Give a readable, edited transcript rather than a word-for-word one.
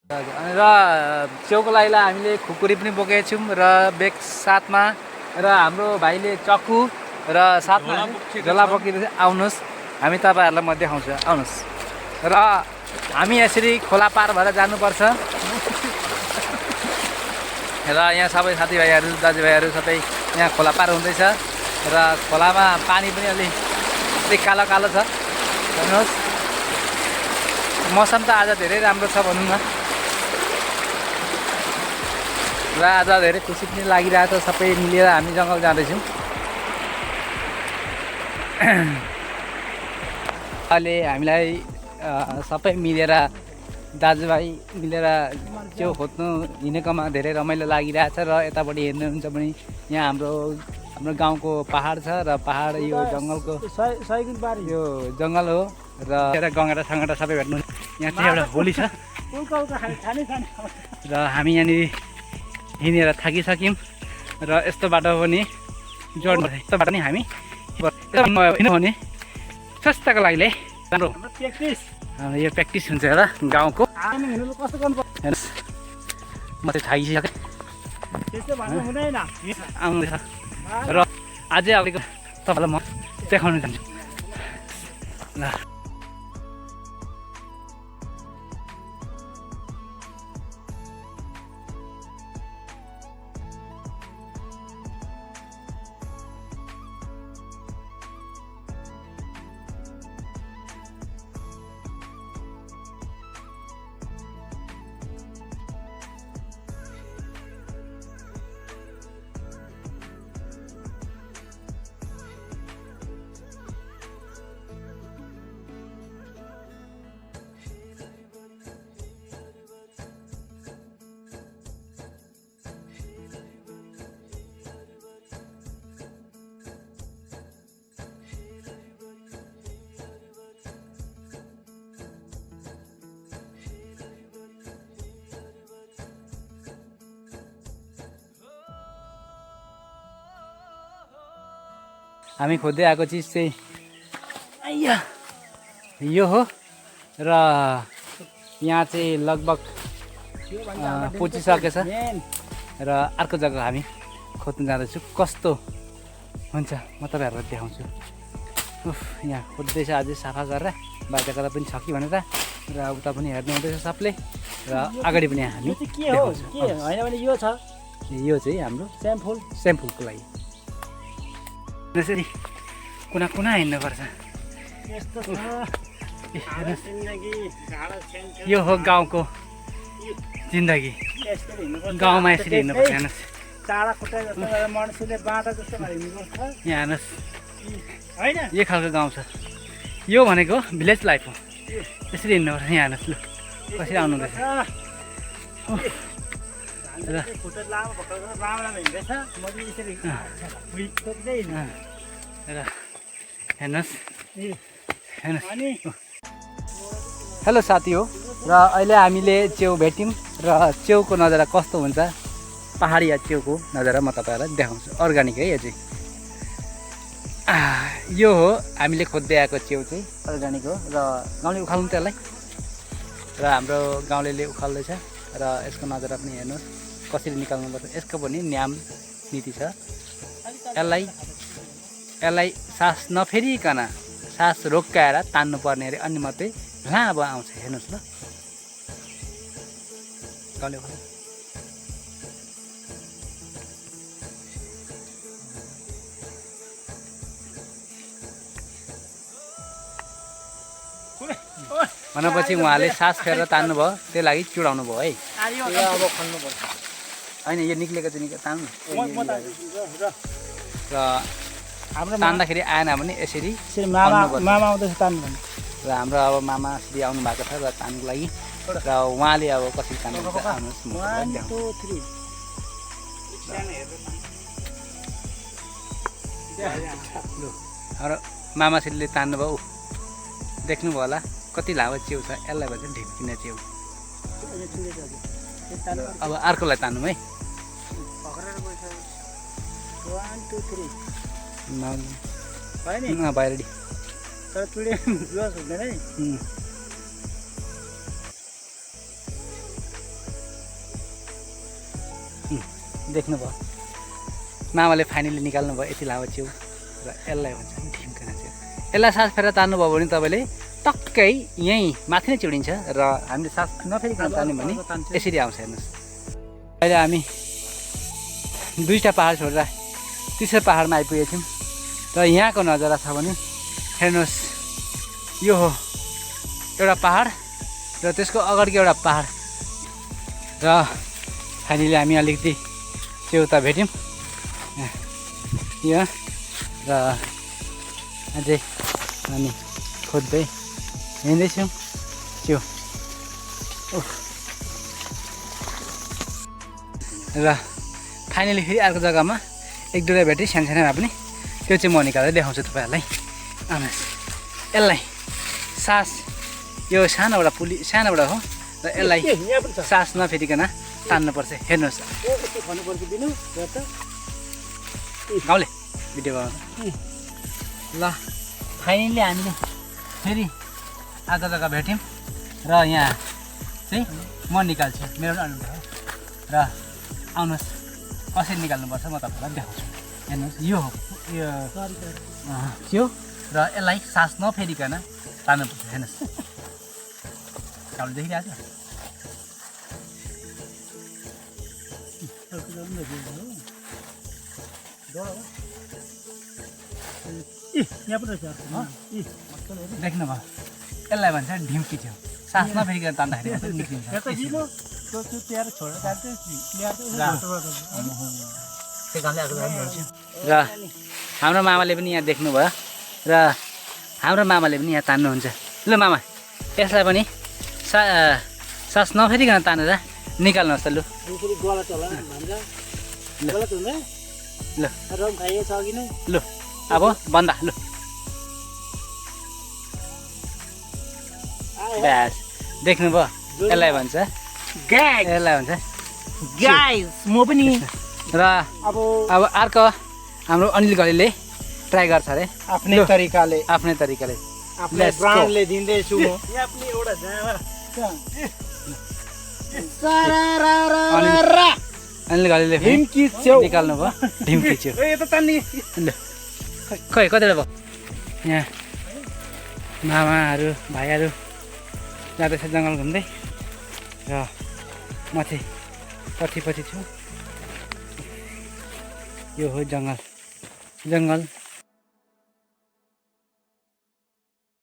र च्याउको लागि हामीले खुकुरी पनि बोकेका छौँ र बेग साथमा र हाम्रो भाइले चक्कु र साथमा झोला बोकेर आउनुहोस्, हामी तपाईँहरूलाई म देखाउँछु, आउनुहोस्। र हामी यसरी खोला पार भएर जानुपर्छ र यहाँ सबै साथीभाइहरू दाजुभाइहरू सबै यहाँ खोला पार हुँदैछ र खोलामा पानी पनि अलिक कालो कालो छ। हेर्नुहोस्, मौसम त आज धेरै राम्रो छ भनौँ न र आज धेरै खुसी पनि लागिरहेको छ। सबै मिलेर हामी जङ्गल जाँदैछौँ। अहिले हामीलाई सबै मिलेर दाजुभाइ मिलेर च्याउ खोज्नु हिँडेकोमा धेरै रमाइलो लागिरहेछ र यतापट्टि हेर्नुहुन्छ भने यहाँ हाम्रो गाउँको पहाड छ र पहाड यो जङ्गलको यो जङ्गल हो र एउटा गङ्गटा सङ्गटा सबै भेट्नु। यहाँ चाहिँ एउटा होली छ र हामी यहाँनिर हिँडेर थाकिसक्यौँ र यस्तो बाटो पनि जोड्नु यस्तो बाटो नि हामी भने स्वास्थ्यको लागि राम्रो यो प्र्याक्टिस हुन्छ होला गाउँको। हेर्नुहोस्, म चाहिँ थाकिसकेँ आउँदैछ र अझै अगाडिको तपाईँलाई म देखाउन चाहन्छु ल। हामी खोज्दै आएको चिज चाहिँ यो हो र यहाँ चाहिँ लगभग पुगिसकेछ र अर्को जग्गा हामी खोज्नु जाँदैछु। कस्तो हुन्छ म तपाईँहरूलाई देखाउँछु। यहाँ खोज्दैछ अझै सफा गरेर, बाहिरबाट पनि छ कि भनेर र उता पनि हेर्नु हुँदैछ सबले र अगाडि पनि हामी यो चाहिँ हाम्रो स्याम्पुलको लागि यसरी कुना कुना हिँड्नुपर्छ। यो हो गाउँको जिन्दगी, गाउँमा यसरी हिँड्नुपर्छ। हेर्नुहोस्, यहाँ हेर्नुहोस्, यो खालको गाउँ छ। यो भनेको भिलेज लाइफ हो, यसरी हिँड्नुपर्छ। यहाँ हेर्नुहोस्, ल कसरी आउनु हुँदैछ र हेर्नुहोस्। हेलो साथी हो र अहिले हामीले च्याउ भेट्यौँ र च्याउको नजारा कस्तो हुन्छ, पहाडिया च्याउको नजारा म तपाईँहरूलाई देखाउँछु। अर्ग्यानिक है यो चाहिँ, यो हो हामीले खोज्दै आएको च्याउ चाहिँ अर्ग्यानिक हो र गाउँले उखाल्नु त्यसलाई र हाम्रो गाउँले उखाल्दैछ र यसको नजारा पनि हेर्नुहोस् कसरी निकाल्नुपर्छ। यसको पनि नियम नीति छ। यसलाई सास नफेरिकन सास रोक्काएर तान्नुपर्ने अरे, अनि मात्रै लामो आउँछ। हेर्नुहोस् ल, गाउँले उखाल्नु भनेपछि उहाँले सास फेरेर तान्नुभयो, त्यही लागि चुडाउनु भयो है। अब खल्नुपर्छ होइन, यो निक्लेको चाहिँ तान्नु र हाम्रो तान्दाखेरि आएन भने यसरी मामा आउँदैछ तान्नु भने र हाम्रो अब मामा श्री आउनु भएको छ र तान्नुको लागि र उहाँले अब कसरी तान्नुहुन्छ आउनुहोस्। हाम्रो मामा श्रीले तान्नुभयो, देख्नुभयो होला कति लामो च्याउ छ। यसलाई भन्छ ढिप्किने च्याउ। अब अर्कोलाई तान्नु है। भयो रेडी तर चुडे हुँदैन है। देख्नुभयो मामाले फाइनली निकाल्नु भयो यति लामो च्याउ र यसलाई भन्छ ढिम्काना च्याउ। यसलाई सास फेरेर तान्नुभयो भने तपाईँले टक्कै यहीँ माथि नै चिउडिन्छ र हामीले सास नफेरिकन तान्यौँ भने यसरी आउँछ। हेर्नुहोस् अहिले हामी 2टा पहाड छोडेर तेस्रो पहाडमा आइपुगेको थियौँ र यहाँको नजारा छ भने हेर्नुहोस् यो हो एउटा पहाड र त्यसको अगाडिको एउटा पहाड र फाइनली हामी अलिकति च्याउ त भेट्यौँ यहाँ र अझै हामी खोज्दै हिँड्दैछौँ च्याउ र फाइनली फेरि अर्को जग्गामा 1-2 भेटेँ सानो पनि त्यो चाहिँ म निकालेर देखाउँछु तपाईँहरूलाई। आउनुहोस् यसलाई सास यो सानोबाट हो र यसलाई सास नफेरिकन तान्नुपर्छ। हेर्नुहोस् गाउँले भिडियो बनाउँछ ल फाइनली हामीले फेरि अर्को जग्गा भेट्यौँ र यहाँ चाहिँ म निकाल्छु मेरो पनि अनुभव हो र आउनुहोस् कसरी निकाल्नुपर्छ म तपाईँलाई देखाउँछु। हेर्नुहोस् यो हो यो र यसलाई सास नफेरिकन तान्नुपर्छ। हेर्नुहोस् तपाईँले देखिरहेको देख्नुभयो यसलाई भन्छ ढिम्की च्याउ। सास नफेरिकन तान्दाखेरि निक्लिन्छ। र हाम्रो मामाले पनि यहाँ देख्नुभयो र हाम्रो मामाले पनि यहाँ तान्नुहुन्छ। ल मामा यसलाई पनि सास नफेरिकन तानेर निकाल्नुहोस् त। ल अब बन्दा लु ब्यास देख्नुभयो यसलाई भन्छ गाइस म पनि र अब अर्को हाम्रो अनिल घले ट्राई गर्छ अरे आफ्नै तरिकाले आफ्नो ब्रान्डले दिँदैछु म। अनिल घले ढिम्की च्याउ निकाल्नु भयो ढिम्की च्याउ। ल खै कतिवटा भयो यहाँ मामाहरू भाइहरू जाँदैछ जङ्गल घुम्दै र म चाहिँ पछि छु। यो हो जङ्गल